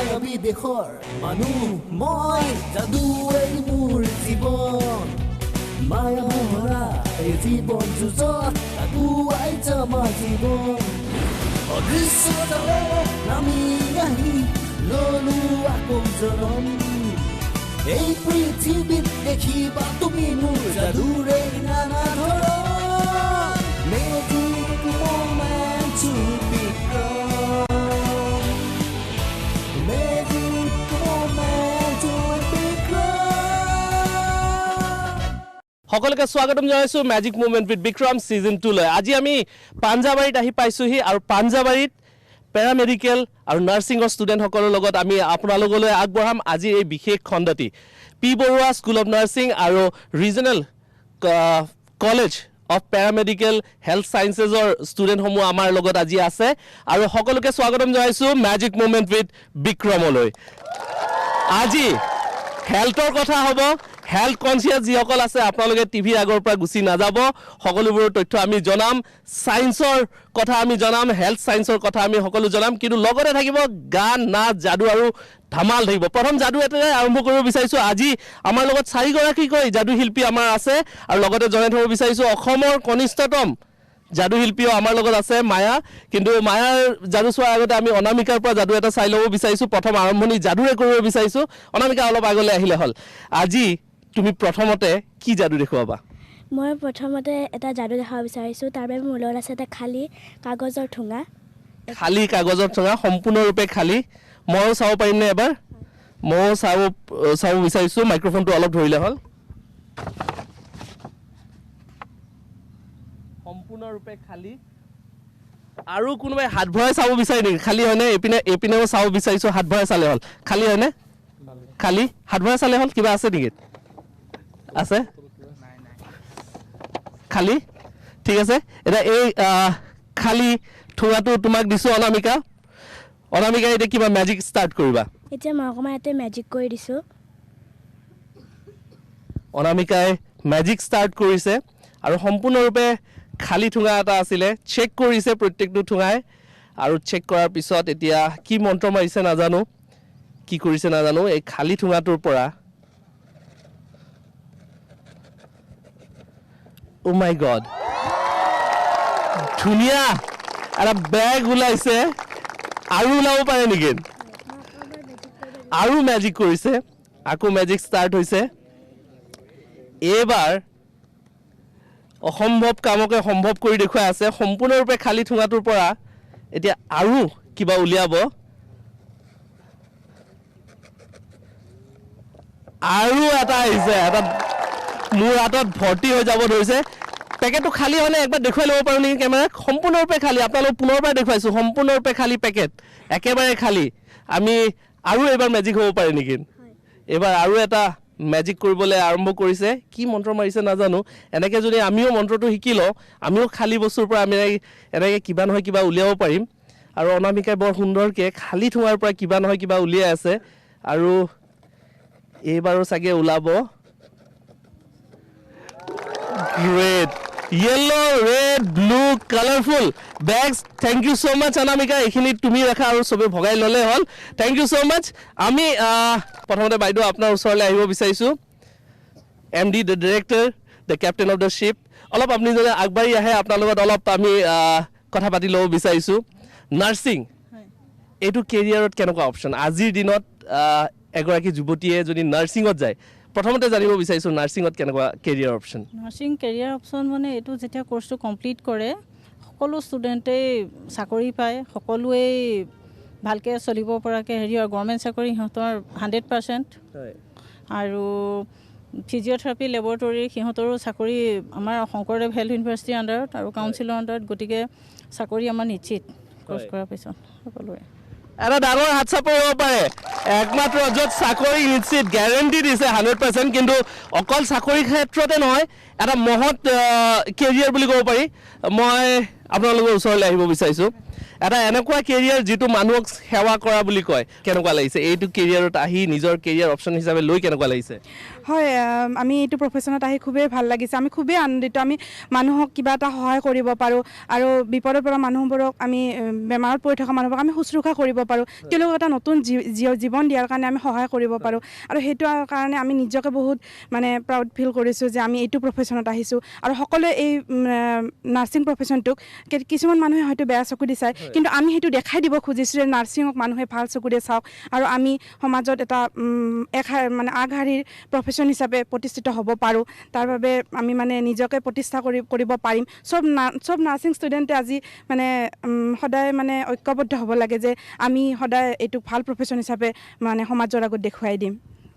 মায়াবী দেশৰ মানুহ মই যাদুৱে মোৰ জীৱন মায়া ভৰা এই জীৱন যুঁজত আগুৱাই যাম জীৱন অদৃশ্য জালে নামি আহি ললো আকৌ জনম এই পৃথিৱীত দেখিবা তুমি মোৰ যাদুৰে নানা ধৰণ Magic moment to become Magic moment to become সকলকে স্বাগতম জনাইছো ম্যাজিক মুভমেন্ট উইথ বিক্ৰম সিজন 2 লৈ আজি আমি পাঞ্জাবাৰীত আহি পাইছোহি আৰু পাঞ্জাবাৰীত প্যাৰামেডিকেল আৰু নাৰ্সিংৰ ষ্টুডেন্ট সকলৰ লগত আমি আপোনালোকলৈ আগবঢ়াম আজি এই বিশেষ খণ্ডটি P Barua school of nursing আৰু regional college of paramedical health sciences or student homo amar logot aji ase aru hokoloke swagatom janaisu magic moment with Bikramoloi aji health or kotha hobo health conscious ji hokol ase apnaloke tv agor pra gusi na jabo hokolubur tothyo ami janam science or kotha ami janam health science or kotha ami hokolu janam kintu logore thakibo gan na jadu aru Dhamaal থাকিব প্ৰথম জাদু এটা আৰম্ভ কৰিব বিচাৰিছো আজি আমাৰ লগত চাৰি গৰাকী কৈ জাদু শিল্পী আমাৰ আছে আৰু লগতে জনাই থব বিচাৰিছো অসমৰ কনিষ্ঠতম জাদু শিল্পীও আমাৰ লগত আছে মায়া কিন্তু মায়াৰ জাদু চোৱাৰ আগতে আমি অনামিকাৰ পৰা জাদু এটা চাই ল'ব বিচাৰিছো প্ৰথম আৰম্ভণি জাদুৰে কৰিব বিচাৰিছো অনামিকা অলপ আগলৈ আহিলে হল আজি তুমি প্ৰথমতে কি জাদু দেখুৱাবা মই প্ৰথমতে এটা জাদু দেখাব বিচাৰিছো তাৰ বাবে মোৰ লগত আছে এটা খালি কাগজৰ ঠোঙা সম্পূৰ্ণৰূপে খালি মই চাব পাৰিম নে এবাৰ মই চাব বিচাৰিছো মাইক্ৰোফোনটো অলপ ধৰিলে হল সম্পূৰ্ণৰূপে খালি আৰু কোনোবাই হাত ভৰাই চাব বিচাৰি নেকি খালি হয়নে এপিনেও চাব বিচাৰিছো হাত ভৰাই চালে হল খালি হয়নে খালি হাত ভৰাই চালে হল কিবা আছে নেকি আছে খালি ঠিক আছে এটা এই খালি ঠোঙাটো তোমাক দিছো অনামিকা অনামিকা এটা কিবা ম্যাজিক স্টার্ট কৰিবা এতিয়া মই অকমান এতে ম্যাজিক কৰি দিছো অনামিকাই ম্যাজিক স্টাৰ্ট কৰিছে আৰু সম্পূৰ্ণৰূপে খালি ঠুঙা এটা আছিল চেক কৰিছে প্ৰত্যেকটো ঠুঙাই আৰু চেক কৰাৰ পিছত এতিয়া কি মন্ত্ৰ মাৰিছে নাজানো কি কৰিছে নাজানো এই খালি ঠুঙাটোৰ পৰা ও মাই গড ধুনিয়া এটা বেগ ওলাইছে আৰু ওলাব পাৰে নেকি আৰু ম্যাজিক কৰিছে আকৌ ম্যাজিক স্টাৰ্ট হৈছে এবাৰ অসম্ভৱ কামকে সম্ভৱ কৰি দেখুৱাই আছে সম্পূৰ্ণৰূপে খালি ঠুঙাটোৰ পৰা এতিয়া আৰু কিবা উলিয়াব আৰু এটা আহিছে এটা মোৰ হাতত ভৰ্তি হৈ যাব ধৰিছে পেকেটটো খালি হলে একবাৰ দেখুৱাই ল'ব পাৰো নেকি কেমেৰা সম্পূৰ্ণৰূপে খালি আপোনালোক পুনৰবাৰ দেখুৱাইছো সম্পূৰ্ণৰূপে খালি পেকেট একেবাৰে খালি আমি আৰু এবাৰ ম্যাজিক হ'ব পাৰে নেকি এবাৰ আৰু এটা ম্যাজিক কৰিবলৈ আৰম্ভ কৰিছে কি মন্ত্ৰ মাৰিছে নাজানো এনেকে যদি আমিও মন্ত্ৰটো শিকি লওঁ আমিও খালি বস্তুৰ পৰা আমি এনেকে কিবা নহয় কিবা উলিয়াব পাৰিম আৰু অনামিকাই বৰ সুন্দৰকে খালি ঠোঙাৰ পৰা কিবা নহয় কিবা উলিয়াই আছে আৰু এইবাৰো চাগে ওলাব great yellow red blue colorful bags thank you so much anamika ekhini tumi rakha aru sobe bhogai lole hol thank you so much ami prothomote baido apnar usorle ahibo bisaisu md the director the captain of the ship olop apni jone agbari ahe apnar logot olop ami kotha pati lobo bisaisu nursing etu career ot kenoka option ajir dinot egoraki jubotiye jodi nursing ot jay প্ৰথমতে জানিব বিচাৰিছো নাৰ্সিংত কেনেকুৱা career option nursing career option মানে এটো যেতিয়া কোৰ্সটো complete কৰে সকলো ষ্টুডেন্টে চাকৰি পায় সকলোৱে ভালকে চলিব পৰাকে হেৰি গভৰ্ণমেণ্ট চাকৰি হিহঁতৰ 100% হয় আৰু ফিজিঅথেৰাপি ল্যাবৰেটৰী হিহঁতৰো চাকৰি আমাৰ শংকৰদেৱ হেল্থ ইউনিভাৰ্চিটি আন্ডাৰত আৰু কাউন্সিলৰ আন্ডাৰত গতিকে চাকৰি আমাৰ নিশ্চিত কোৰ্স কৰাৰ পিছত সকলোৱে এটা ডাঙৰ হাত চাপৰ হ'ব পাৰে একমাত্ৰ য'ত চাকৰি নিশ্চিত গ্যাৰান্টি দিছে 100% কিন্তু অকল চাকৰি ক্ষেত্ৰতে নহয় এটা মহৎ কেৰিয়াৰ বুলি ক'ব পাৰি মই আপোনালোকৰ ওচৰলৈ আহিব বিচাৰিছো এটা এনেকুৱা কেৰিয়াৰ যিটো মানুহক সেৱা কৰা বুলি কয় কেনেকুৱা লাগিছে এইটো কেৰিয়াৰত আহি নিজৰ কেৰিয়াৰ অপশ্যন হিচাপে লৈ কেনেকুৱা লাগিছে হয় আমি এইটো প্ৰফেশ্যনত আহি খুবেই ভাল লাগিছে আমি খুবেই আনন্দিত আমি মানুহক কিবা এটা সহায় কৰিব পাৰোঁ আৰু বিপদৰ পৰা মানুহবোৰক আমি বেমাৰত পৰি থকা মানুহবোৰক আমি শুশ্ৰূষা কৰিব পাৰোঁ তেওঁলোকক এটা নতুন জীৱন দিয়াৰ কাৰণে আমি সহায় কৰিব পাৰোঁ আৰু সেইটো কাৰণে আমি নিজকে বহুত মানে প্ৰাউড ফিল কৰিছোঁ যে আমি এইটো প্ৰফেশ্যনত আহিছোঁ আৰু সকলোৱে এই নাৰ্ছিং প্ৰফেশ্যনটোক কিছুমান মানুহে হয়তো বেয়া চকুদি চায় কিন্তু আমি সেইটো দেখাই দিব খুজিছোঁ যে নাৰ্ছিঙক মানুহে ভাল চকুৰে চাওক আৰু আমি সমাজত এটা মানে আগশাৰীৰ প্ৰফেশ্যন হিচাপে প্ৰতিষ্ঠিত হ'ব পাৰোঁ তাৰ বাবে আমি মানে নিজকে প্ৰতিষ্ঠা কৰিব পাৰিম চব নাৰ্ছিং ষ্টুডেণ্টে আজি মানে সদায় মানে ঐক্যবদ্ধ হ'ব লাগে যে আমি সদায় এইটো ভাল প্ৰফেশ্যন হিচাপে মানে সমাজৰ আগত দেখুৱাই দিম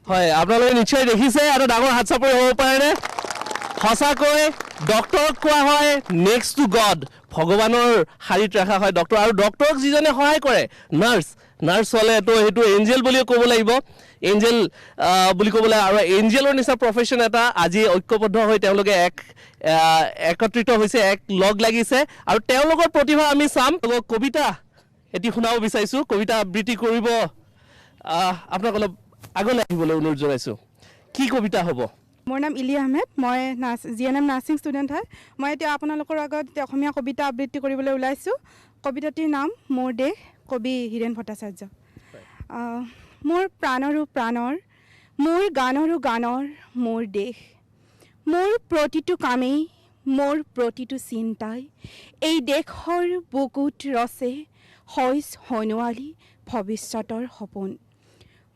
হয় আপোনালোকে নিশ্চয় দেখিছে আৰু ডাঙৰ হাত চাপৰি হ'ব পাৰেনে সঁচাকৈ ডক্টৰক কোৱা হয় নেক্সট টু গড ভগৱানৰ শাৰীত ৰখা হয় ডক্টৰ আৰু ডক্টৰক যিজনে সহায় কৰে নাৰ্ছ হ'লেতো সেইটো এঞ্জেল বুলিও ক'ব লাগিব এঞ্জেল বুলি ক'বলৈ আৰু এঞ্জেলৰ নিচিনা প্ৰফেশ্যন এটা আজি ঐক্যবদ্ধ হৈ তেওঁলোকে একত্ৰিত হৈছে এক লগ লাগিছে আৰু তেওঁলোকৰ প্ৰতিভা আমি চাম কবিতা এটি শুনাব বিচাৰিছোঁ কবিতা আবৃত্তি কৰিব আপোনাক অলপ আগলৈ আহিবলৈ অনুৰোধ জনাইছোঁ কি কবিতা হ'ব মোৰ নাম ইলি আহমেদ মই GNM নাৰ্ছিং ষ্টুডেণ্ট হয় মই এতিয়া আপোনালোকৰ আগত অসমীয়া কবিতা আবৃত্তি কৰিবলৈ ওলাইছোঁ কবিতাটিৰ নাম মোৰ দেশ কবি হীৰেণ ভট্টাচাৰ্য মোৰ প্ৰাণৰো প্ৰাণৰ মোৰ গানৰো গানৰ মোৰ দেশ মোৰ প্ৰতিটো কামেই মোৰ প্ৰতিটো চিন্তাই এই দেশৰ বুকুত ৰচে শইচ সোণোৱালী ভৱিষ্যতৰ সপোন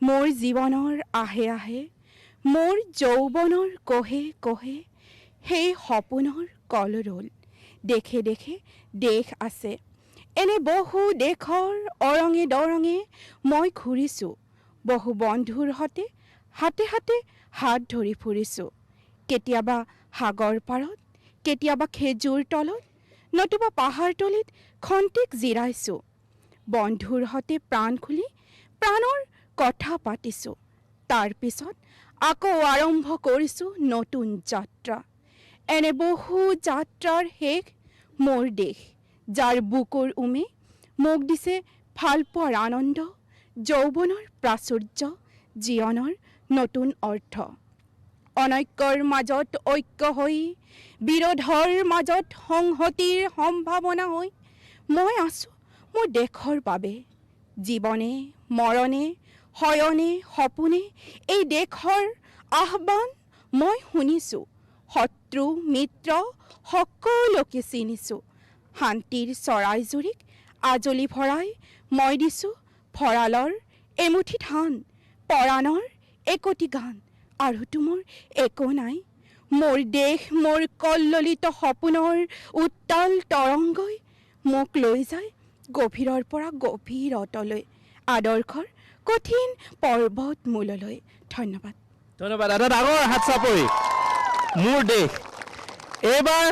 মোৰ জীৱনৰ আহে আহে মোৰ যৌৱনৰ কহে কহে সেই সপোনৰ কলৰল দেখে দেখে দেশ আছে এনে বহু দেশৰ অৰঙে দৰঙে মই ঘূৰিছোঁ বহু বন্ধুৰ সতে হাতে হাতে হাত ধৰি ফুৰিছোঁ কেতিয়াবা সাগৰ পাৰত কেতিয়াবা খেজুৰ তলত নতুবা পাহাৰতলিত খন্তেক জিৰাইছোঁ বন্ধুৰ সতে প্ৰাণ খুলি প্ৰাণৰ কথা পাতিছোঁ তাৰ পিছত আকৌ আৰম্ভ কৰিছোঁ নতুন যাত্ৰা এনে বহু যাত্ৰাৰ শেষ মোৰ দেশ যাৰ বুকুৰ উমে মোক দিছে ভাল পোৱাৰ আনন্দ যৌৱনৰ প্ৰাচুৰ্য জীৱনৰ নতুন অৰ্থ অনৈক্যৰ মাজত ঐক্য হৈ বিৰোধৰ মাজত সংহতিৰ সম্ভাৱনা হৈ মই আছোঁ মোৰ দেশৰ বাবে জীৱনে মৰণে শয়নে সপোনে এই দেশৰ আহ্বান মই শুনিছোঁ শত্ৰু মিত্ৰ সকলোকে চিনিছোঁ শান্তিৰ চৰাইজুৰিক আজলি ভৰাই মই দিছোঁ ভঁৰালৰ এমুঠি ধান পৰাণৰ একোটি গান আৰুতো মোৰ একো নাই মোৰ দেশ মোৰ কল্ললিত সপোনৰ উত্তাল তৰংগই মোক লৈ যায় গভীৰৰ পৰা গভীৰতলৈ আদৰ্শৰ কঠিন পৰ্বত মূললৈ ধন্যবাদ ধন্যবাদ এটা ডাঙৰ হাত চাপৰি মোৰ দেশ এইবাৰ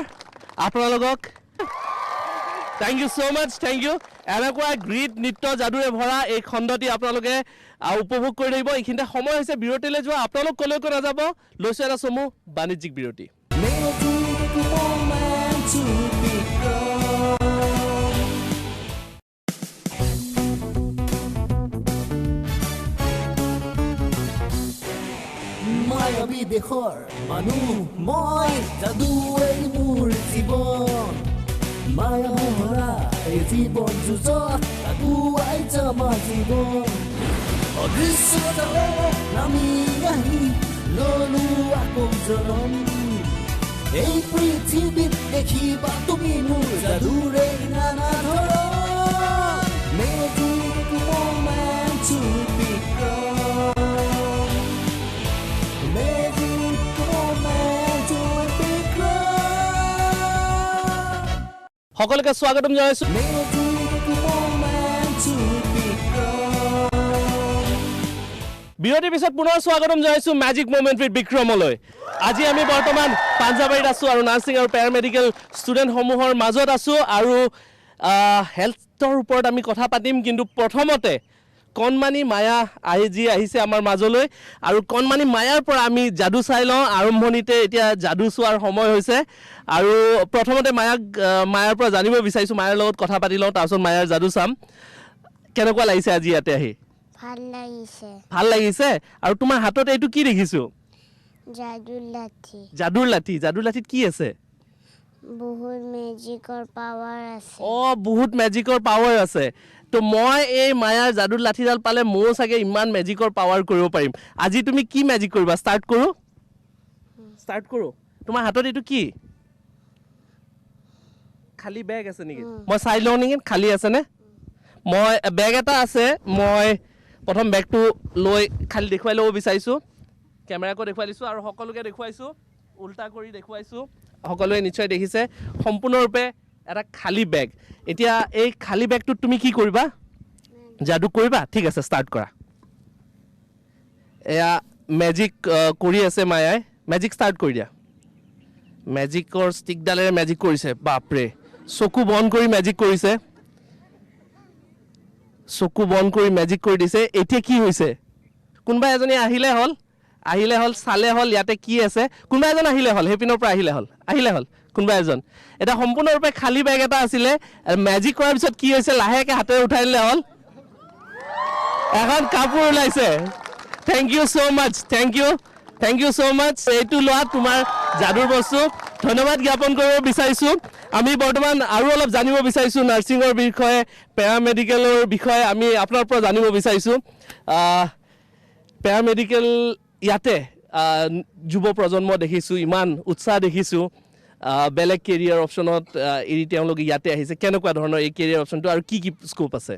আপোনালোকক thank you so' much thank you এনেকুৱা গীত নৃত্য যাদুৰে ভৰা এই খণ্ডটি আপোনালোকে উপভোগ কৰি থাকিব এইখিনিতে সময় হৈছে বিৰতিলৈ যোৱা আপোনালোক কলৈকো নাযাব লৈছোঁ এটা চমু বাণিজ্যিক বিৰতি মায়াবী দেশৰ মানুহ মই যাদুৱেই মোৰ জীৱন মায়া ভৰা এই জীৱন যুঁজত আগুৱাই যাম জীৱন অদৃশ্যতাৰে নামি আহি ললো আকৌ জনম এই পৃথিৱীত দেখিবা তুমি মোৰ যাদুৰে নানা ধৰণ magic moment to become magic moment to become সকলোকে স্বাগতম জনাইছোঁ magic moment to become বিৰতিৰ পিছত পুনৰ স্বাগতম জনাইছোঁ মেজিক মোমেণ্ট উইথ বিক্ৰমলৈ আজি আমি বৰ্তমান পাঞ্জাবাৰীত আছোঁ আৰু নাৰ্ছিং আৰু পেৰামেডিকেল ষ্টুডেণ্টসমূহৰ মাজত আছোঁ আৰু হেল্থৰ ওপৰত আমি কথা পাতিম কিন্তু প্ৰথমতে কণমানি মায়া আজি আহিছে আমাৰ মাজলৈ আৰু কণমানি মায়াৰ পৰা আমি যাদু চাই লওঁ আৰম্ভণিতে এতিয়া যাদু চোৱাৰ সময় হৈছে আৰু প্ৰথমতে মায়াৰ পৰা জানিব বিচাৰিছোঁ মায়াৰ লগত কথা পাতি লওঁ তাৰপিছত মায়াৰ যাদু চাম কেনেকুৱা লাগিছে আজি ইয়াতে আহি ভাল লাগিছে আৰু তোমাৰ হাতত এইটো কি দেখিছোঁ যাদুৰ লাঠি কি আছে বহুত মেজিকৰ পাৱাৰ আছে বহুত মেজিকৰ পাৱাৰ আছে তো মই এই মায়াৰ যাদুৰ লাঠিডাল পালে ময়ো চাগে ইমান মেজিকৰ পাৱাৰ কৰিব পাৰিম আজি তুমি কি মেজিক কৰিবা ষ্টাৰ্ট কৰোঁ তোমাৰ হাতত এইটো কি খালি বেগ আছে নেকি মই চাই লওঁ নেকি খালি আছেনে মই বেগ এটা আছে মই প্ৰথম বেগটো লৈ খালি দেখুৱাই ল'ব বিচাৰিছোঁ কেমেৰাকো দেখুৱাই দিছোঁ আৰু সকলোকে দেখুৱাইছোঁ উল্টা কৰি দেখুৱাইছোঁ সকলোৱে নিশ্চয় দেখিছে সম্পূৰ্ণৰূপে এটা খালী বেগ এতিয়া এই খালী বেগটোত তুমি কি কৰিবা যাদু কৰিবা ঠিক আছে ষ্টাৰ্ট কৰা এয়া মেজিক কৰি আছে মায়াই মেজিক ষ্টাৰ্ট কৰি দিয়া মেজিকৰ ষ্টিকডালেৰে মেজিক কৰিছে বাপৰে চকু বন্ধ কৰি মেজিক কৰিছে চকু বন্ধ কৰি মেজিক কৰি দিছে এতিয়া কি হৈছে কোনোবা এজনী আহিলে হ'ল চালে হ'ল ইয়াতে কি আছে কোনোবা এজন আহিলে হ'ল সেইপিনৰ পৰা আহিলে হ'ল কোনোবা এজন এটা সম্পূৰ্ণৰূপে খালী বেগ এটা আছিলে মেজিক কৰাৰ পিছত কি হৈছে লাহেকৈ হাতেৰে উঠাই দিলে হ'ল এখন কাপোৰ ওলাইছে থেংক ইউ ছ' মাছ এইটো লোৱা তোমাৰ যাদুৰ বস্তু ধন্যবাদ জ্ঞাপন কৰিব বিচাৰিছোঁ আমি বৰ্তমান আৰু অলপ জানিব বিচাৰিছোঁ নাৰ্ছিঙৰ বিষয়ে পেৰামেডিকেলৰ বিষয়ে আমি আপোনাৰ পৰা জানিব বিচাৰিছোঁ পেৰামেডিকেল ইয়াতে যুৱ প্ৰজন্ম দেখিছোঁ ইমান উৎসাহ দেখিছোঁ বেলেগ কেৰিয়াৰ অপশ্যনত এৰি তেওঁলোকে ইয়াতে আহিছে কেনেকুৱা ধৰণৰ এই কেৰিয়াৰ অপশ্যনটো আৰু কি স্কোপ আছে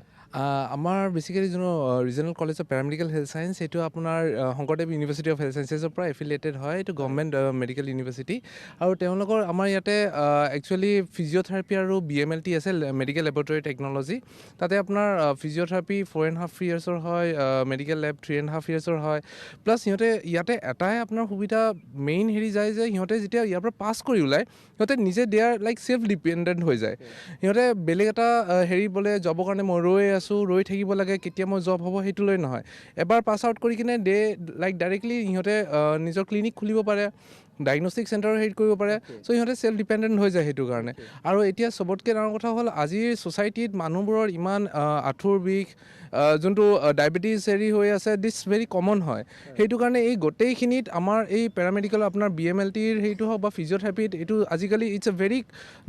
আমাৰ বেচিকেলি যোনটো regional college of paramedical health science সেইটো আপোনাৰ শংকৰদেৱ ইউনিভাৰ্চিটি অফ হেল্থ চায়েন্সেছৰ পৰা এফিলিয়েটেড হয় এইটো গভৰ্ণমেণ্ট মেডিকেল ইউনিভাৰ্চিটি আৰু তেওঁলোকৰ আমাৰ ইয়াতে একচুৱেলি ফিজিঅ'থেৰাপি আৰু BMLT আছে মেডিকেল লেবৰেটৰী টেকন'লজি তাতে আপোনাৰ ফিজিঅ'থেৰাপি 4.5 yearsৰ হয় মেডিকেল লেব 3.5 yearsৰ হয় প্লাছ সিহঁতে ইয়াতে এটাই আপোনাৰ সুবিধা মেইন হেৰি যায় যে সিহঁতে যেতিয়া ইয়াৰ পৰা পাছ কৰি ওলায় সিহঁতে নিজে দে আৰ লাইক চেল্ফ ডিপেণ্ডেণ্ট হৈ যায় সিহঁতে বেলেগ এটা হেৰি বোলে জবৰ কাৰণে মই ৰৈ থাকিব লাগে কেতিয়া মই জব হ'ব সেইটো লৈ নহয় এবাৰ পাছ আউট কৰি কিনে লাইক ডাইৰেক্টলি সিহঁতে নিজৰ ক্লিনিক খুলিব পাৰে ডায়েগনষ্টিক চেণ্টাৰ হেৰি কৰিব পাৰে চ' সিহঁতে চেল্ফ ডিপেণ্ডেণ্ট হৈ যায় সেইটো কাৰণে আৰু এতিয়া চবতকৈ ডাঙৰ কথা হ'ল আজিৰ ছ'চাইটিত মানুহবোৰৰ ইমান আঁঠুৰ বিষ যোনটো ডায়েবেটিছ হেৰি হৈ আছে দিছ ভেৰি কমন হয় সেইটো কাৰণে এই গোটেইখিনিত আমাৰ এই পেৰামেডিকেল আপোনাৰ BMLTৰ হেৰিটো হওক বা ফিজিঅ'থেৰাপিত এইটো আজিকালি ইটছ এ ভেৰি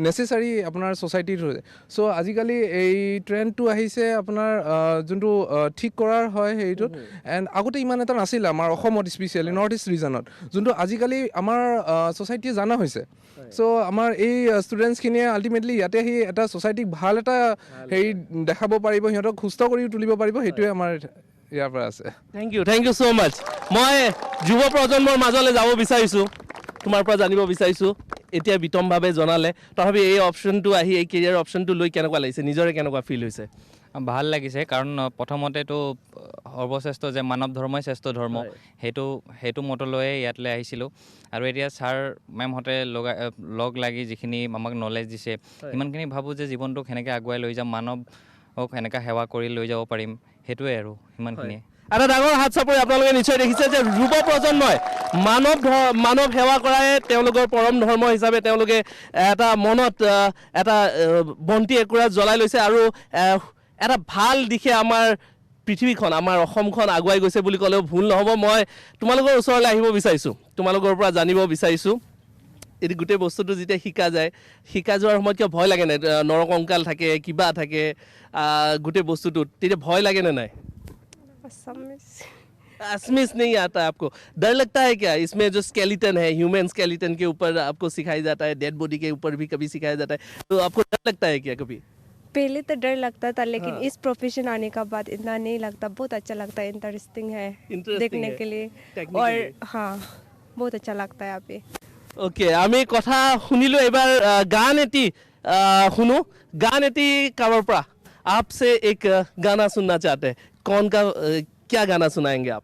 নেচেচাৰী আপোনাৰ ছ'চাইটিত হৈ যায় চ' আজিকালি এই ট্ৰেণ্ডটো আহিছে আপোনাৰ যোনটো ঠিক কৰাৰ হয় হেৰিটোত এণ্ড আগতে ইমান এটা নাছিলে আমাৰ অসমত স্পেচিয়েলি নৰ্থ ইষ্ট ৰিজনত যোনটো আজিকালি আমাৰ ছ'চাইটিয়ে জানা হৈছে চ' আমাৰ এই ষ্টুডেণ্টছখিনিয়ে আল্টিমেটলি ইয়াতে আহি এটা ছ'চাইটিক ভাল এটা হেৰি দেখাব পাৰিব সিহঁতক সুস্থ কৰি তুলিব পাৰিব সেইটোৱে আমাৰ ইয়াৰ পৰা আছে থেংক ইউ ছ' মাছ মই যুৱ প্ৰজন্মৰ মাজলৈ যাব বিচাৰিছোঁ তোমাৰ পৰা জানিব বিচাৰিছোঁ এতিয়া বিতমভাৱে জনালে তথাপি এই অপশ্যনটো আহি এই কেৰিয়াৰ অপশ্যনটো লৈ কেনেকুৱা লাগিছে নিজৰে কেনেকুৱা ফিল হৈছে ভাল লাগিছে কাৰণ প্ৰথমতেতো সৰ্বশ্ৰেষ্ঠ যে মানৱ ধৰ্মই শ্ৰেষ্ঠ ধৰ্ম সেইটো মটো লৈয়ে ইয়াতলৈ আহিছিলোঁ আৰু এতিয়া ছাৰ মেমহঁতে লগ লাগি যিখিনি আমাক নলেজ দিছে ইমানখিনি ভাবোঁ যে জীৱনটোক সেনেকৈ আগুৱাই লৈ যাম মানৱক সেনেকৈ সেৱা কৰি লৈ যাব পাৰিম সেইটোৱে আৰু সিমানখিনিয়ে এটা ডাঙৰ হাত চাপৰি আপোনালোকে নিশ্চয় দেখিছে যে যুৱ প্ৰজন্মই মানৱ সেৱা কৰাই তেওঁলোকৰ পৰম ধৰ্ম হিচাপে তেওঁলোকে এটা মনত এটা বন্তি একুৰা জ্বলাই লৈছে আৰু এটা ভাল দিশে আমাৰ পৃথিৱীখন আমাৰ অসমখন আগুৱাই গৈছে বুলি ক'লেও ভুল নহ'ব মই তোমালোকৰ ওচৰলৈ আহিব বিচাৰিছোঁ তোমালোকৰ পৰা জানিব বিচাৰিছোঁ এই গোটেই বস্তুটো যেতিয়া শিকা যোৱাৰ সময়ত কিয় ভয় লাগেনে নৰকংকাল থাকে কিবা থাকে গোটেই বস্তুটোত তেতিয়া ভয় লাগেনে নাই असमिस नहीं आता आपको डर लगता है क्या इसमें जो स्केलेटन है ह्यूमन स्केलेटन के ऊपर आपको सिखाया जाता है डेड बॉडी के ऊपर भी कभी सिखाया जाता है तो आपको डर लगता है क्या कभी पहले तो डर लगता था लेकिन इस प्रोफेशन आने का बाद इतना नहीं लगता बहुत अच्छा लगता है इंटरेस्टिंग है देखने के लिए और हाँ बहुत अच्छा लगता है यहाँ पे ओके আমি কথা শুনিলো এবাৰ গান এটি শুনো গান এটি কাৰোবাৰ পৰা आपसे एक गाना सुनना चाहते हैं कौन का क्या गाना सुनाएंगे आप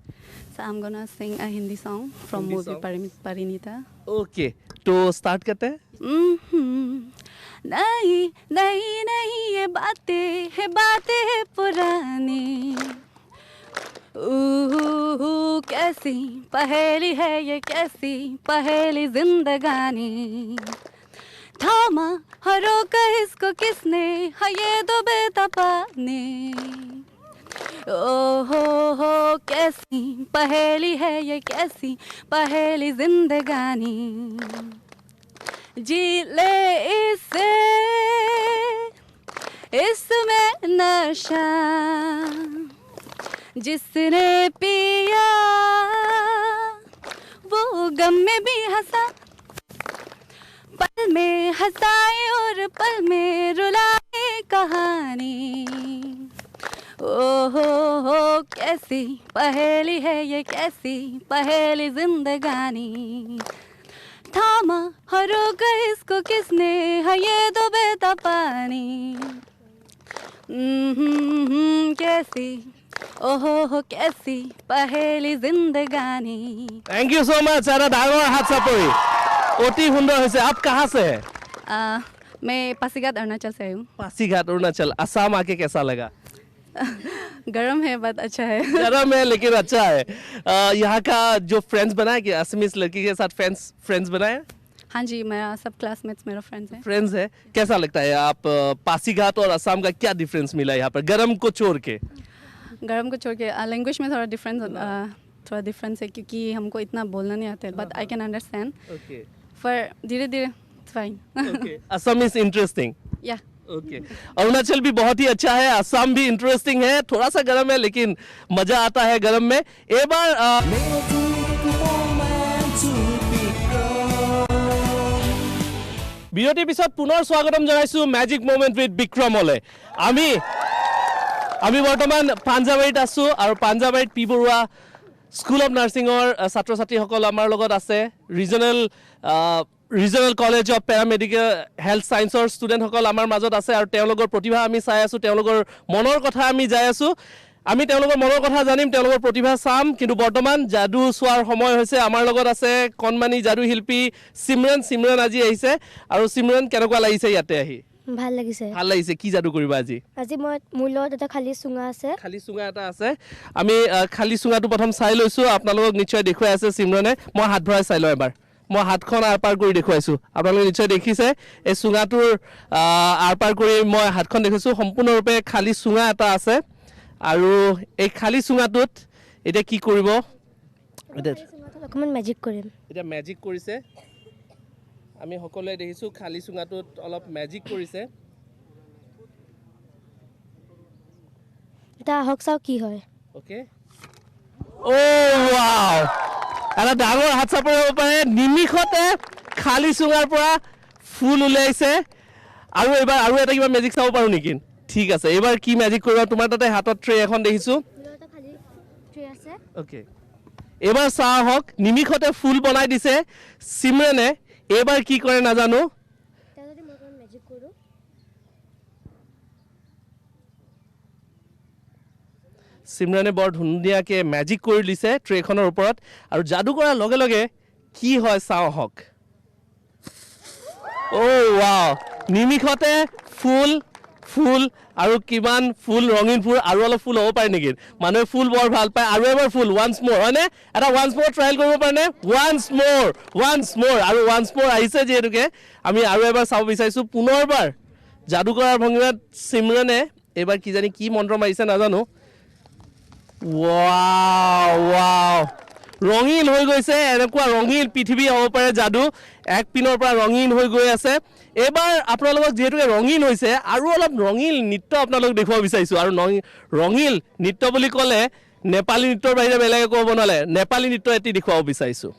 So I'm gonna sing a Hindi song from movie Parinita. Okay तो स्टार्ट करते हैं नहीं नहीं नहीं ये बातें है पुरानी कैसी पहेली है ये, कैसी पहेली जिंदगानी, थामा हरो का इसको किसने, है ये दो बेतपा ने। ओ हो कैसी पहेली है ये, कैसी पहेली जिंदगानी, जी ले इसे इसमें नशा, जिसने पिया वो गम में भी हंसा, पल में हंसाए और पल में रुलाए कहानी। ओ हो कैसी पहेली है ये, कैसी पहेली जिंदगानी, थामा हरो गए इसको किसने, है ये दो बेता पानी। कैसी ओहो कैसी पहेली जिंदगानी। Thank you so much. सारा डांगर हाथ चापरी अति सुंदर है। आप कहाँ से हैं? मैं पासीघाट अरुणाचल से आई हूँ। पासीघाट अरुणाचल। असम आके कैसा लगा? गर्म है बट अच्छा है। गर्म है लेकिन अच्छा है। यहाँ का जो फ्रेंड्स बनाए कि असमीज लड़की के साथ फ्रेंड्स बनाए? हाँ जी, मेरा सब क्लासमेट्स मेरा फ्रेंड्स है। कैसा लगता है आप पासीघाट और असम का क्या डिफरेंस मिला यहाँ पर गर्म को छोड़ के? गर्म को छोड़ के लैंग्वेज में थोड़ा डिफरेंस है क्योंकि हमको इतना बोलना नहीं आता है, बट आई कैन अंडरस्टैंड। पर धीरे धीरे फाइन। Assam is interesting. या ओके। अरुणाचल भी बहुत ही अच्छा है, असम भी इंटरेस्टिंग है, थोड़ा सा गर्म है लेकिन मजा आता है गर्म में। एक बार বিৰতিৰ পিছত পুনৰ স্বাগতম জনাইছো মেজিক মোমেন্ট উইথ বিক্ৰমলে। আমি বৰ্তমান পাঞ্জাবাৰীত আছো আৰু পাঞ্জাবাৰীত পি বৰুৱা স্কুল অফ নাৰ্ছিঙৰ ছাত্ৰ ছাত্ৰীসকল আমাৰ লগত আছে। Regional college of paramedical health ছায়েন্সৰ ষ্টুডেণ্টসকল আমাৰ মাজত আছে আৰু তেওঁলোকৰ প্ৰতিভা আমি চাই আছো, তেওঁলোকৰ মনৰ কথা আমি যাই আছো। আমি তেওঁলোকৰ মনৰ কথা জানিম, তেওঁলোকৰ প্ৰতিভা চাম, কিন্তু বৰ্তমান যাদু চোৱাৰ সময় হৈছে। আমাৰ লগত আছে কণমানি যাদু শিল্পী সিমৰন আজি আহিছে। আৰু সিমৰন কেনেকুৱা লাগিছে ইয়াতে আহি? ভাল লাগিছে। ভাল লাগিছে। কি যাদু কৰিবা আজি? আজি মোৰ লগত এটা খালী চুঙা আছে। খালী চুঙা এটা আছে। আমি খালী চুঙাটো প্ৰথম চাই লৈছো, আপোনালোকক নিশ্চয় দেখুৱাই আছে সিমৰনে। মই হাত ভৰাই চাই লওঁ এবাৰ। মই হাতখন আৰ পাৰ কৰি দেখুৱাইছো, আপোনালোকে নিশ্চয় দেখিছে। এই চুঙাটোৰ আৰ পাৰ কৰি মই হাতখন দেখিছো। সম্পূৰ্ণৰূপে খালী চুঙা এটা আছে আৰু এই খালী চুঙাটোত এতিয়া কি কৰিব? অকণমান মেজিক কৰিম। এতিয়া মেজিক কৰিছে, আমি সকলোৱে দেখিছোঁ। খালী চুঙাটোত অলপ মেজিক কৰিছে। এটা আহক চাওঁ কি হয়। অ'কে। অ' ৱাও, এটা ডাঙৰ হাত চাপৰি হ'ব পাৰে। নিমিষতে খালী চুঙাৰ পৰা ফুল উলিয়াইছে। আৰু এইবাৰ আৰু এটা কিবা মেজিক চাব পাৰোঁ নেকি? ঠিক আছে, এইবাৰ কি মেজিক কৰিবা? তোমাৰ তাতে হাতত ট্ৰে এখন দেখিছোঁ। অ'কে, এইবাৰ চাহ হওক। নিমিষতে ফুল বনাই দিছে সিমৰনে। এইবাৰ কি কৰে নাজানো। সিমৰনে বৰ ধুনীয়াকৈ মেজিক কৰি দিছে ট্ৰেখনৰ ওপৰত, আৰু যাদু কৰাৰ লগে লগে কি হয় চাওঁ হওক। অ' ৱাও, নিমিষতে ফুল আৰু কিমান ফুল, ৰঙীন ফুল। আৰু অলপ ফুল হ'ব পাৰে নেকি? মানুহে ফুল বৰ ভাল পায়। আৰু এবাৰ ফুল, ওৱান্স মোৰ, হয়নে? এটা ওৱান্স মোৰ ট্ৰায়েল কৰিব পাৰেনে? ওৱান্স মোৰ আৰু ওৱান্স মোৰ আহিছে যিহেতুকে আমি আৰু এবাৰ চাব বিচাৰিছোঁ। পুনৰবাৰ যাদু কৰাৰ ভংগীমাত সিমৰনে এইবাৰ কিজানি কি মন্ত্ৰ মাৰিছে নাজানো। ৱাও, ৰঙীন হৈ গৈছে। এনেকুৱা ৰঙীন পৃথিৱী হ'ব পাৰে যাদু। এক পিনৰ পৰা ৰঙীন হৈ গৈ আছে। এইবাৰ আপোনালোকক যিহেতুকে ৰঙীন হৈছে, আৰু অলপ ৰঙীন নৃত্য আপোনালোকক দেখুৱাব বিচাৰিছোঁ। আৰু ৰঙীন নৃত্য বুলি ক'লে নেপালী নৃত্যৰ বাহিৰে বেলেগ একো হ'ব নোৱাৰে। নেপালী নৃত্য এটি দেখুৱাব বিচাৰিছোঁ।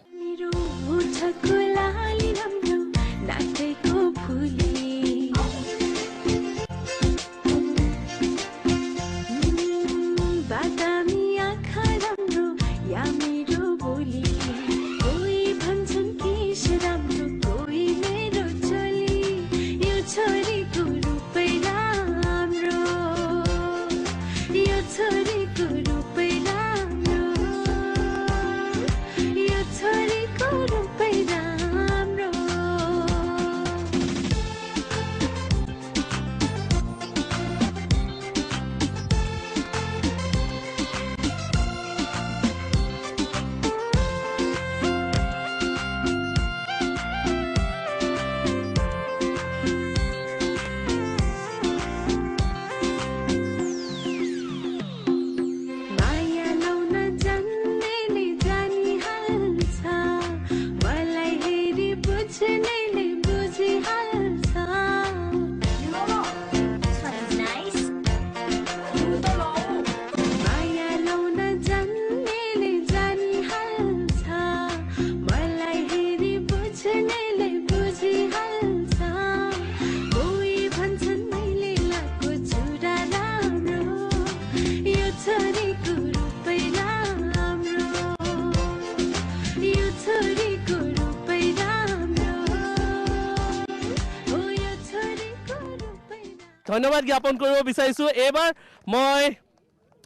ধন্যবাদ জ্ঞাপন কৰিব বিচাৰিছোঁ এইবাৰ মই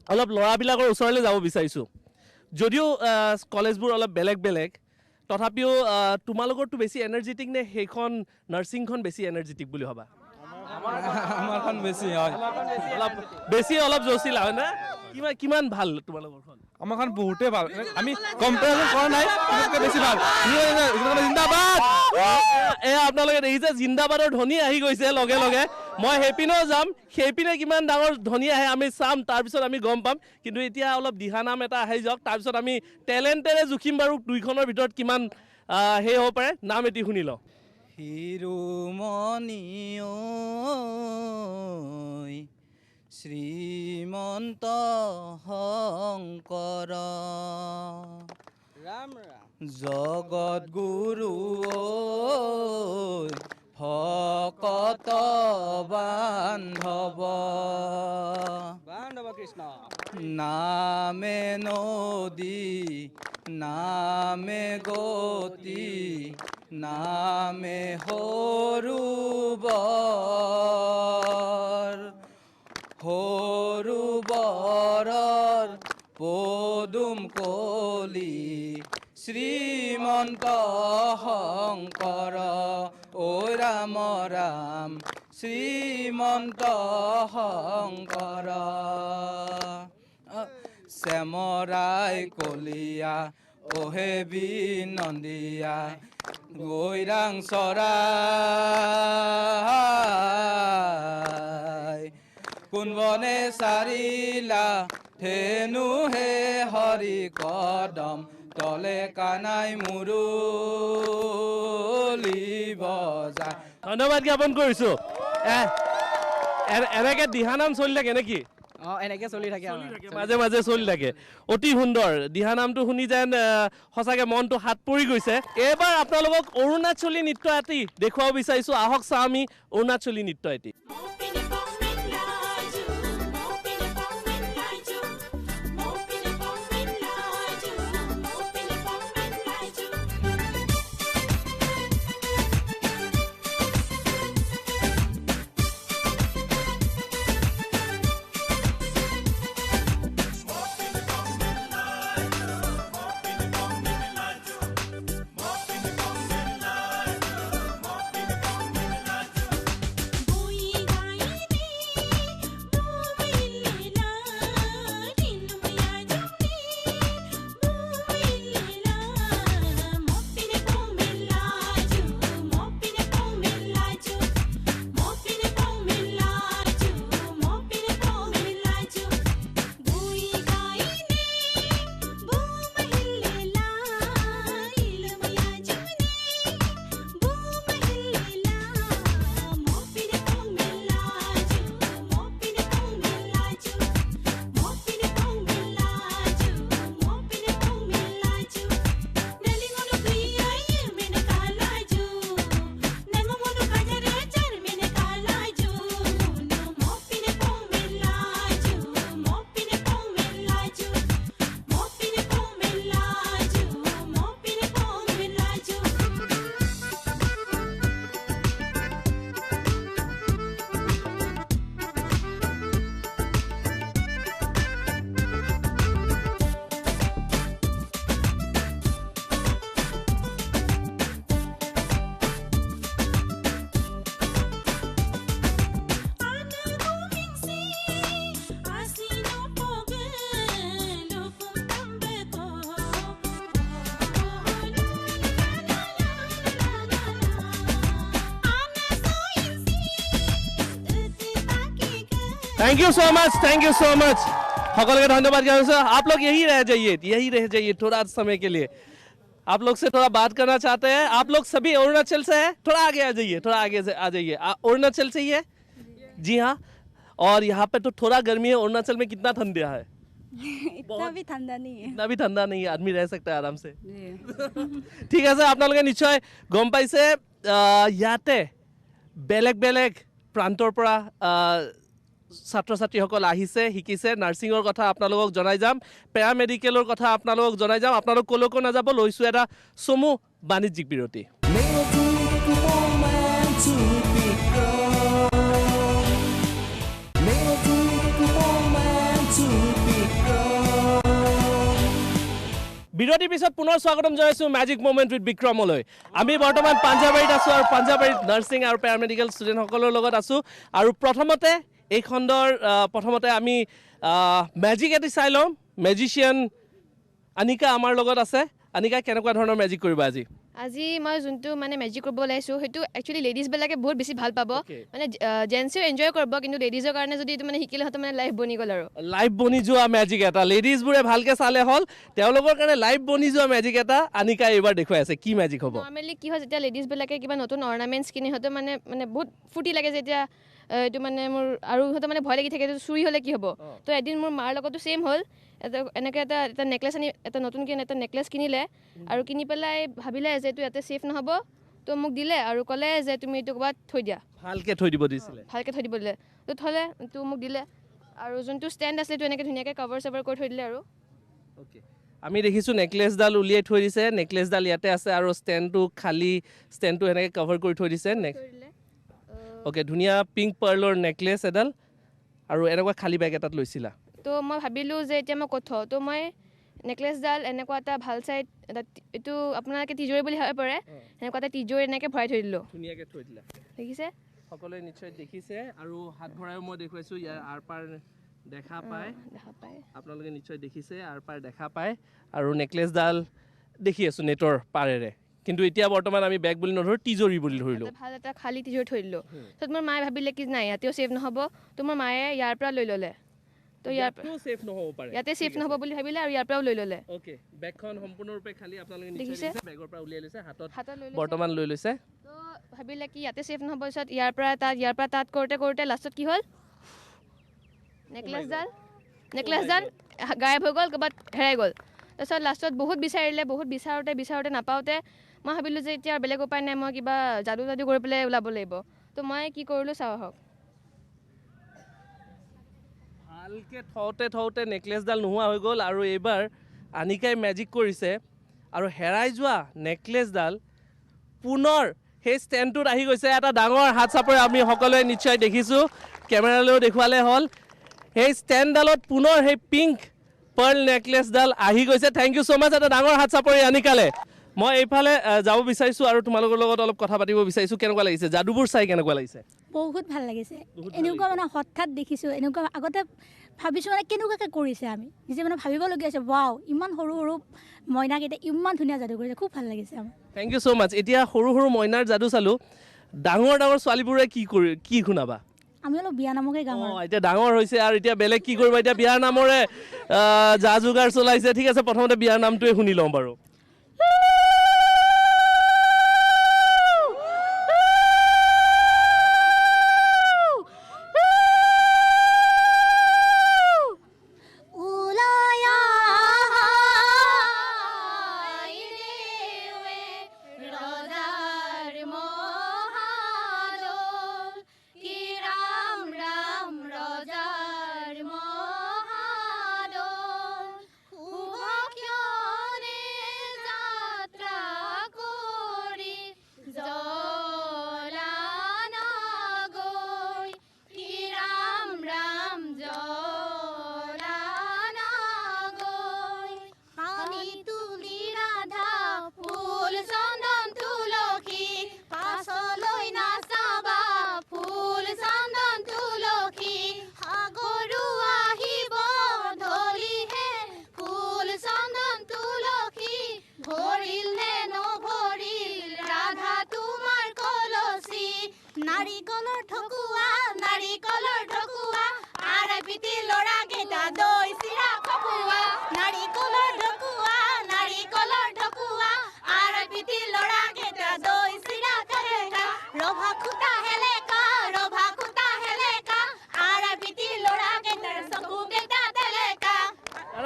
অলপ ল'ৰাবিলাকৰ ওচৰলৈ যাব বিচাৰিছোঁ যদিও কলেজবোৰ অলপ বেলেগ বেলেগ তথাপিও তোমালোকৰটো বেছি এনাৰ্জেটিক নে সেইখন নাৰ্ছিংখন বেছি এনাৰ্জেটিক বুলি ভাবা আমাৰখন বেছি হয় অলপ বেছি অলপ জচিলা হয় না কিমান ভাল তোমালোকৰখন আমাৰখন বহুতেই ভাল আমি কম্পেৰিজন কৰা নাই কিন্তু বেছি ভাল জিন্দাবাদ আপোনালোকে দেখিছে জিন্দাবাদৰ ধ্বনি আহি গৈছে লগে লগে মই সেইপিনেও যাম সেইপিনে কিমান ডাঙৰ ধ্বনি আহে আমি চাম তাৰপিছত আমি গম পাম কিন্তু এতিয়া অলপ দিহানাম এটা আহি যাওক তাৰপিছত আমি টেলেণ্টেৰে জুখিম বাৰু দুইখনৰ ভিতৰত কিমান সেই হ'ব পাৰে নাম এটি শুনি লওঁ হিৰুমণি শ্ৰীমন্ত শংকৰ জগত গুৰু ভকত বান্ধৱ কৃষ্ণ নামে নদী নামে গতি নামে সৰুবৰ পদুম কলি শ্ৰীমন্ত শংকৰ ঐ ৰাম ৰাম শ্ৰীমন্ত শংকৰ শ্যামৰাই কলিয়া অহে বিনন্দিয়া গৈৰাং চৰাই কোনবনে চাৰিলা ধেনু হে হৰি কদম তলে কানাই মুৰুলি বজায় ধন্যবাদ জ্ঞাপন কৰিছোঁ এনেকে দিহানাম চলি থাকে নেকি এনেকে চলি থাকে মাজে মাজে চলি থাকে অতি সুন্দৰ দিহানামটো শুনি যেন সঁচাকৈ মনটো হাত পৰি গৈছে এইবাৰ আপোনালোকক অৰুণাচলী নৃত্য এটি দেখুৱাব বিচাৰিছোঁ আহক চাওঁ আমি অৰুণাচলী নৃত্য এটি थैंक यू सो मच সকলকে धन्यवाद आप लोग यही रह जाइए थोड़ा समय के लिए आप लोग से थोड़ा बात करना चाहते हैं आप लोग सभी अरुणाचल से हैं थोड़ा आगे आ जाइए अरुणाचल से ही है जी हाँ और यहाँ पे तो थोड़ा गर्मी है अरुणाचल में कितना ठंडा है इतना भी ठंडा नहीं है इतना भी ठंडा नहीं है आदमी रह सकता है आराम से ठीक है আপোনালোকে নিশ্চয় গম পাইছে ইয়াতে বেলেগ বেলেগ প্ৰান্তৰ পৰা ছাত্ৰ ছাত্ৰীসকল আহিছে শিকিছে নাৰ্ছিঙৰ কথা আপোনালোকক জনাই যাম পেৰামেডিকেলৰ কথা আপোনালোকক জনাই যাম আপোনালোক কলৈকো নাযাব লৈছোঁ এটা চমু বাণিজ্যিক বিৰতি বিৰতিৰ পিছত পুনৰ স্বাগতম জনাইছোঁ মেজিক মোমেণ্ট উইথ বিক্ৰমলৈ। আমি বৰ্তমান পাঞ্জাবাৰীত আছোঁ আৰু পাঞ্জাবাৰীত নাৰ্ছিং আৰু পেৰামেডিকেল ষ্টুডেণ্টসকলৰ লগত আছোঁ। আৰু প্ৰথমতে এই খণ্ডৰ প্ৰথমতে আমি মেজিক এটি চাই ল'ম। মেজিচিয়ান আনিকা আমাৰ লগত আছে। আনিকা, কেনেকুৱা ধৰণৰ মেজিক কৰিবা আজি? আজি মই যোনটো মানে মেজিক কৰিব ওলাইছোঁ সেইটো একচুৱেলি লেডিজবিলাকে বহুত বেছি ভাল পাব, মানে জেণ্টছেও এনজয় কৰিব, কিন্তু লেডিজৰ কাৰণে যদি এইটো মানে শিকিলেহঁতে মানে লাইফ বনি গ'ল আৰু লাইফ বনি যোৱা মেজিক এটা লেডিজবোৰে ভালকৈ চালে হ'ল। তেওঁলোকৰ কাৰণে লাইফ বনি যোৱা মেজিক এটা আনিকাই এইবাৰ দেখুৱাই আছে। কি মেজিক হ'ব? নৰ্মেলি কি হয়, যেতিয়া লেডিজবিলাকে কিবা নতুন অৰ্নামেণ্টছ কিনে সিহঁতে মানে বহুত ফূৰ্তি লাগে যেতিয়া এইটো মানে মোৰ, আৰু সিহঁতে মানে ভয় লাগি থাকে চুৰি হ'লে কি হ'ব। তো এদিন মোৰ মাৰ লগতো ছেইম হ'ল। এনেকৈ এটা নেকলেছ আনি এটা নতুনকৈ এটা নেকলেছ কিনিলে আৰু কিনি পেলাই ভাবিলে যে এইটো ইয়াতে ছেফ নহ'ব, তো মোক দিলে আৰু ক'লে যে তুমি এইটো ক'ৰবাত থৈ দিয়া, ভালকৈ থৈ দিব দিছিলে। ভালকৈ থৈ দিব দিলে। তো থ'লে, তো মোক দিলে আৰু যোনটো ষ্টেণ্ড আছিলে এইটো এনেকৈ ধুনীয়াকৈ কভাৰ চভাৰ কৰি থৈ দিলে আৰু। অ'কে, আমি দেখিছোঁ নেকলেছডাল উলিয়াই থৈ দিছে। নেকলেছডাল ইয়াতে আছে আৰু ষ্টেণ্ডটো খালী, ষ্টেণ্ডটো এনেকৈ কভাৰ কৰি থৈ দিছে। অ'কে, ধুনীয়া পিংক পাৰ্লৰ নেকলেছ এডাল আৰু এনেকুৱা খালী বেগ এটাত লৈছিলা। তো মই ভাবিলোঁ যে এতিয়া মই ক'ত থওঁ, তো মই নেকলেছডাল এনেকুৱা এটা ভাল চাইড এটা, এইটো আপোনালোকে তিজোৰি বুলি ভাবিব পাৰে, এনেকুৱা এটা তিজোৰি এনেকৈ ভৰাই থৈ দিলোঁ। ধুনীয়াকৈ থৈ দিলা, দেখিছে? সকলোৱে নিশ্চয় দেখিছে। আৰু হাত ভৰাইও মই দেখুৱাইছোঁ, ইয়াৰ আৰ পাৰ দেখা পায়, আপোনালোকে নিশ্চয় দেখিছে, আৰ পাৰ দেখা পায়। আৰু নেকলেছডাল দেখি আছোঁ নেটৰ পাৰেৰে, কিন্তু এতিয়া বৰ্তমান আমি বেগ বুলি নধৰোঁ, তিজোৰি বুলি ধৰিলোঁ। ভাল এটা খালী তিজোৰি থৈ দিলোঁ। তাৰপিছত মোৰ মায়ে ভাবিলে কি নাই ইয়াতেও ছেফ নহ'ব, তো মোৰ মায়ে ইয়াৰ পৰা লৈ ল'লে। তো ইয়াতে ছেফ নহ'ব পাৰে, ইয়াতে ছেফ নহ'ব বুলি ভাবিলে আৰু ইয়াৰ পৰাও লৈ ল'লে। অ'কে, বেগখন সম্পূৰ্ণৰূপে খালী, আপোনালোকে দেখিছে? বেগৰ পৰা উলিয়াই লৈছে, হাতত লৈ বৰ্তমান লৈ লৈছে। তো ভাবিলে কি ইয়াতে ছেফ নহ'ব, পিছত ইয়াৰ পৰা তাত কৰোঁতে কৰোঁতে লাষ্টত কি হ'ল, নেকলেছডাল গায়ব হৈ গ'ল, ক'ৰবাত হেৰাই গ'ল। তাৰপিছত লাষ্টত বহুত বিচাৰিলে, বহুত বিচাৰোঁতে নাপাওঁতে মই ভাবিলোঁ যে এতিয়া বেলেগ উপায় নাই, মই কিবা যাদু কৰি পেলাই ওলাব লাগিব। তো মই কি কৰিলোঁ চাওঁ আহক। ভালকৈ থওঁতে নেকলেছডাল নোহোৱা হৈ গ'ল আৰু এইবাৰ আনিকাই মেজিক কৰিছে আৰু হেৰাই যোৱা নেকলেছডাল পুনৰ সেই ষ্টেণ্ডটোত আহি গৈছে। এটা ডাঙৰ হাত চাপৰি আমি সকলোৱে নিশ্চয় দেখিছোঁ, কেমেৰালৈও দেখুৱালে হ'ল। সেই ষ্টেণ্ডডালত পুনৰ সেই পিংক পাৰ্ল নেকলেছডাল আহি গৈছে। থেংক ইউ ছ' মাছ, এটা ডাঙৰ হাত চাপৰি আনিকালে। মই এইফালে যাব বিচাৰিছোঁ আৰু তোমালোকৰ লগত অলপ কথা পাতিব বিচাৰিছোঁ। কেনেকুৱা লাগিছে যাদুবোৰ চাই, কেনেকুৱা লাগিছে? বহুত ভাল লাগিছে। এনেকুৱা মানে হঠাৎ দেখিছোঁ, এনেকুৱা আগতে ভাবিছোঁ মানে কেনেকুৱাকৈ কৰিছে, আমি নিজে মানে ভাবিবলগীয়া হৈছে। ৱাও, ইমান সৰু সৰু মইনাকেইটা ইমান ধুনীয়া যাদু কৰিছে, খুব ভাল লাগিছে আমাৰ। থেংক ইউ ছ' মাছ। এতিয়া সৰু সৰু মইনাৰ যাদু চালোঁ, ডাঙৰ ছোৱালীবোৰে কি শুনাবা? আমি অলপ বিয়া নামকে গাম। এতিয়া ডাঙৰ হৈছে আৰু এতিয়া বেলেগ কি কৰিব, এতিয়া বিয়াৰ নামৰে যা যোগাৰ চলাইছে। ঠিক আছে, প্ৰথমতে বিয়াৰ নামটোৱে শুনি লওঁ বাৰু।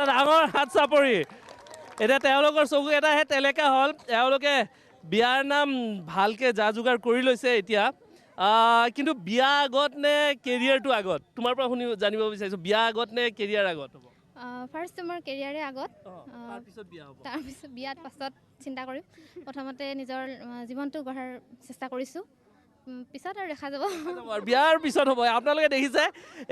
ডাঙৰ হাত চাপৰি। এতিয়া তেওঁলোকৰ চকু এটাহে তেলেকা হ'ল, তেওঁলোকে বিয়াৰ নাম ভালকৈ যা যোগাৰ কৰি লৈছে এতিয়া। কিন্তু বিয়া আগত নে কেৰিয়াৰটো আগত, তোমাৰ পৰা জানিব বিচাৰিছোঁ, বিয়া আগত নে কেৰিয়াৰ আগত হ'ব? ফাৰ্ষ্ট মোৰ কেৰিয়াৰে আগত, তাৰপিছত বিয়া হ'ব। বিয়াত পাছত চিন্তা কৰিম। প্ৰথমতে নিজৰ জীৱনটো গঢ়াৰ চেষ্টা কৰিছোঁ, পিছত আৰু দেখা যাব বিয়াৰ পিছত হ'ব আপোনালোকে দেখিছে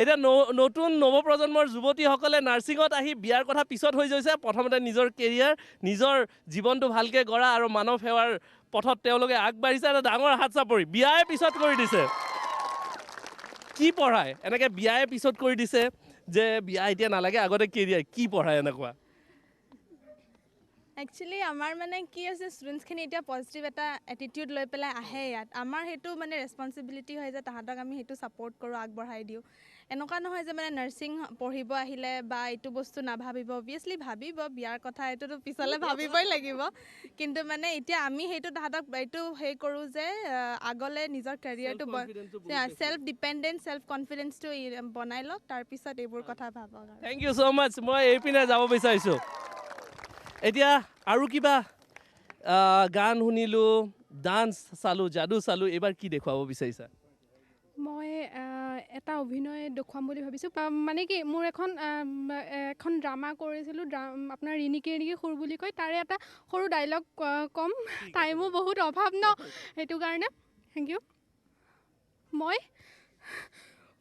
এতিয়া নতুন নৱপ্ৰজন্মৰ যুৱতীসকলে নাৰ্ছিঙত আহি বিয়াৰ কথা পিছত হৈ গৈছে প্ৰথমতে নিজৰ কেৰিয়াৰ নিজৰ জীৱনটো ভালকৈ গঢ়া আৰু মানৱ সেৱাৰ পথত তেওঁলোকে আগবাঢ়িছে এটা ডাঙৰ হাত চাপৰি বিয়াই পিছত কৰি দিছে কি পঢ়ায় এনেকৈ বিয়াই পিছত কৰি দিছে যে বিয়া এতিয়া নালাগে আগতে কেৰিয়াৰ কি পঢ়ায় এনেকুৱা একচুৱেলি আমাৰ মানে কি আছে ষ্টুডেণ্টছখিনি এতিয়া পজিটিভ এটা এটিটিউড লৈ পেলাই আহে ইয়াত আমাৰ সেইটো মানে ৰেছপনচিবিলিটি হয় যে তাহাঁতক আমি সেইটো ছাপৰ্ট কৰোঁ আগবঢ়াই দিওঁ এনেকুৱা নহয় যে মানে নাৰ্ছিং পঢ়িব আহিলে বা এইটো বস্তু নাভাবিব অভিয়াছলি ভাবিব বিয়াৰ কথা এইটোতো পিছলৈ ভাবিবই লাগিব কিন্তু মানে এতিয়া আমি সেইটো তাহাঁতক এইটো হেৰি কৰোঁ যে আগলৈ নিজৰ কেৰিয়াৰটো ছেল্ফ ডিপেণ্ডেণ্ট ছেল্ফ কনফিডেন্সটো বনাই লওক তাৰপিছত এইবোৰ কথা ভাবক থেংক ইউ ছ' মাছ মই এইপিনে যাব বিচাৰিছোঁ এতিয়া আৰু কিবা গান শুনিলোঁ ডান্স চালোঁ যাদু চালোঁ এইবাৰ কি দেখুৱাব বিচাৰিছা মই এটা অভিনয় দেখুৱাম বুলি ভাবিছোঁ মানে কি মোৰ এখন ড্ৰামা কৰিছিলোঁ আপোনাৰ ৰিণিকি ৰিণিকি সুৰ বুলি কয় তাৰে এটা সৰু ডাইলগ ক'ম টাইমো বহুত অভাৱ ন সেইটো কাৰণে থেংক ইউ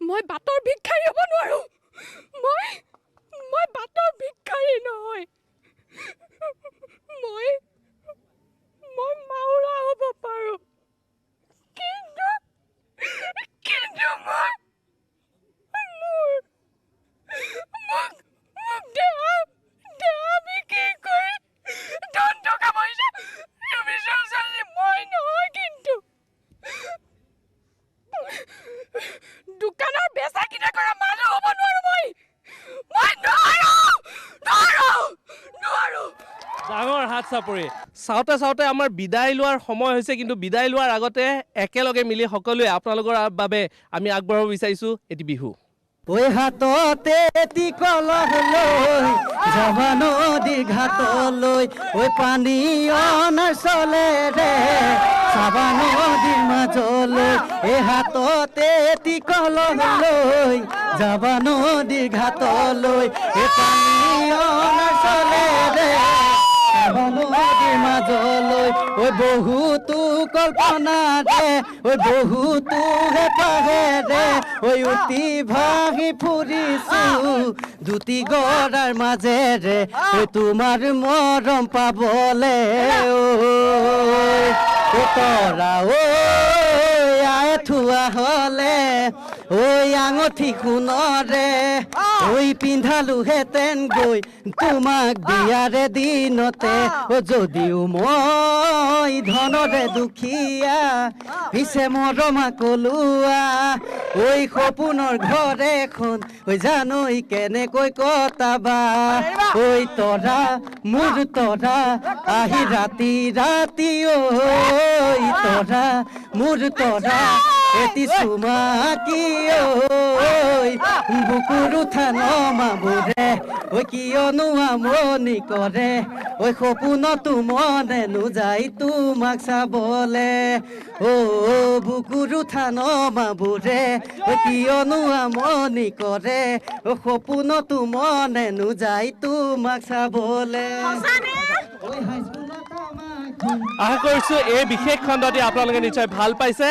মই বাটৰ ভিক্ষাৰী হ'ব নোৱাৰোঁ মই বাটৰ ভিক্ষাৰী নহয় মই মাউৰা হ'ব পাৰোঁ কিন্তু মোক দেহা বিক্ৰী কৰি ধন টকা পইচা বিচাৰি মই নহয় কিন্তু দোকানৰ বেচা কিনা কৰা মানুহ হ'ব নোৱাৰোঁ মই নোৱাৰোঁ ডাঙৰ হাত চাপৰি চাওঁতে চাওঁতে আমাৰ বিদায় লোৱাৰ সময় হৈছে কিন্তু বিদায় লোৱাৰ আগতে একেলগে মিলি সকলোৱে আপোনালোকৰ বাবে আমি আগবঢ়াব বিচাৰিছোঁ এটি বিহু ঐ হাততে এটি কলহ লৈ যাবা নদীৰ ঘাটলৈ ঐ পানী অনাৰ চলেৰে চাবা নদীৰ মাজলৈ এই হাততে এটি কলহ লৈ যাবা নদীৰ ঘাটলৈ এই পানী অনাৰ চলেৰে নদীৰ মাজলৈ ঐ বহুতো কল্পনাৰে ঐ বহুতো হেঁপাহেৰে ঐ উটি ভাহি ফুৰিছোঁ দুটি গৰাৰ মাজেৰে ঐ তোমাৰ মৰম পাবলে তৰা আই থোৱা হ'লে ঐ আঙঠি সোণৰে ঐ পিন্ধালোহেঁতেন গৈ তোমাক বিয়াৰে দিনতে যদিও মই ধনৰে দুখীয়া পিছে মৰমা কলোৱা ঐ সপোনৰ ঘৰ এখন ঐ জানৈ কেনেকৈ কটাবা ঐ তৰা মোৰ তৰা আহি ৰাতি ৰাতি ঐ তৰা মোৰ তৰা এটি চুমাকি ঐ বুকুৰ উঠা নমাবোৰে ঐ কিয়নো আমনি কৰে ঐ সপোনতো মনে নোযায় তোমাক চাবলে বুকুৰ উঠা নমাবোৰে ঐ কিয়নো আমনি কৰে ঐ সপোনতো মনে নোযায় তোমাক চাবলে আশা কৰিছোঁ এই বিশেষ খণ্ডটি আপোনালোকে নিশ্চয় ভাল পাইছে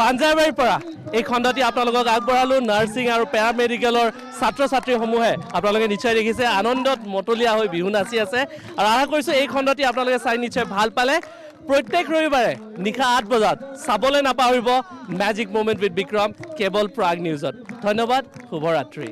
পাঞ্জাবাৰীৰ পৰা এই খণ্ডটি আপোনালোকক আগবঢ়ালোঁ নাৰ্ছিং আৰু পেৰামেডিকেলৰ ছাত্ৰ ছাত্ৰীসমূহে আপোনালোকে নিশ্চয় দেখিছে আনন্দত মতলীয়া হৈ বিহু নাচি আছে আৰু আশা কৰিছোঁ এই খণ্ডটি আপোনালোকে চাই নিশ্চয় ভাল পালে প্ৰত্যেক ৰবিবাৰে নিশা 8 বজাত চাবলৈ নাপাহৰিব মেজিক মমেণ্ট উইথ বিক্ৰম কেৱল প্ৰাগ নিউজত ধন্যবাদ শুভৰাত্ৰি